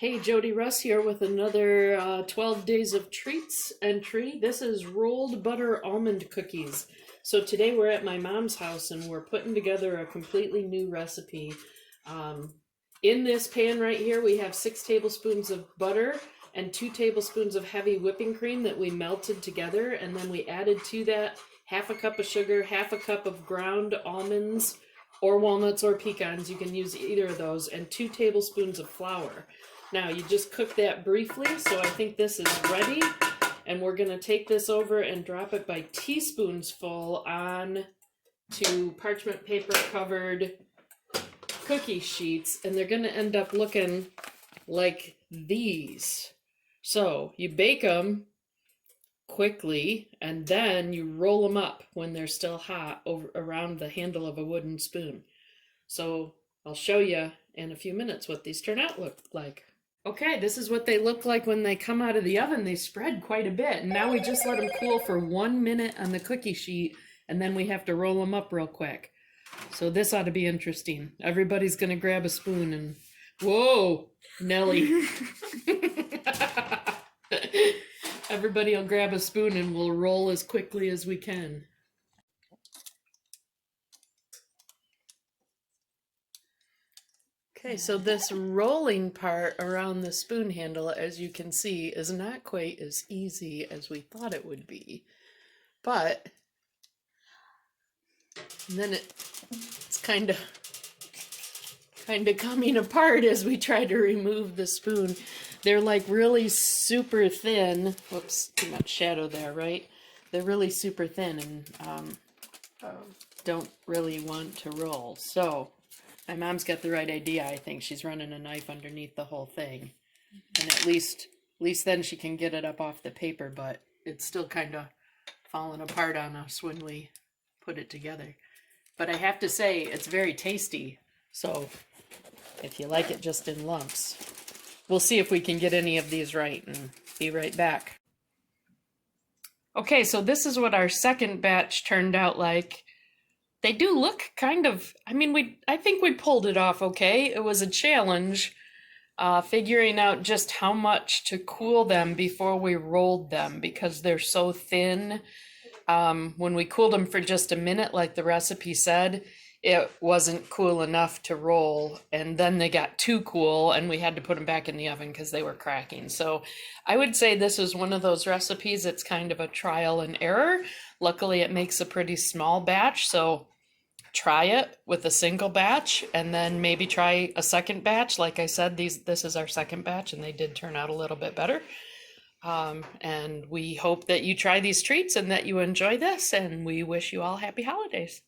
Hey, Jody Russ here with another 12 Days of Treats entry. This is rolled butter almond cookies. So today we're at my mom's house and we're putting together a completely new recipe. In this pan right here, we have 6 tablespoons of butter and 2 tablespoons of heavy whipping cream that we melted together. And then we added to that half a cup of sugar, half a cup of ground almonds or walnuts or pecans. You can use either of those, and 2 tablespoons of flour. Now you just cook that briefly, so I think this is ready. And we're gonna take this over and drop it by teaspoons full on to parchment paper covered cookie sheets. And they're gonna end up looking like these. So you bake them quickly and then you roll them up when they're still hot around the handle of a wooden spoon. So I'll show you in a few minutes what these turn out look like. Okay, this is what they look like when they come out of the oven. They spread quite a bit. And now we just let them cool for 1 minute on the cookie sheet, and then we have to roll them up real quick. So this ought to be interesting. Everybody's gonna grab a spoon and, whoa, Nelly. Everybody will grab a spoon and we'll roll as quickly as we can. Okay, so this rolling part around the spoon handle, as you can see, is not quite as easy as we thought it would be. But then it's kind of coming apart as we try to remove the spoon. They're like really super thin. Whoops, too much shadow there, right? They're really super thin and don't really want to roll. So my mom's got the right idea, I think. She's running a knife underneath the whole thing. And at least then she can get it up off the paper, but it's still kind of falling apart on us when we put it together. But I have to say, it's very tasty. So if you like it just in lumps. We'll see if we can get any of these right and be right back. Okay, so this is what our second batch turned out like. They do look kind of, I think we pulled it off okay. It was a challenge figuring out just how much to cool them before we rolled them because they're so thin. When we cooled them for just a minute, like the recipe said, it wasn't cool enough to roll, and then they got too cool and we had to put them back in the oven because they were cracking. So I would say this is one of those recipes. It's kind of a trial and error. Luckily it makes a pretty small batch, so try it with a single batch and then maybe try a second batch. Like I said, this is our second batch and they did turn out a little bit better. And we hope that you try these treats and that you enjoy this, and we wish you all happy holidays.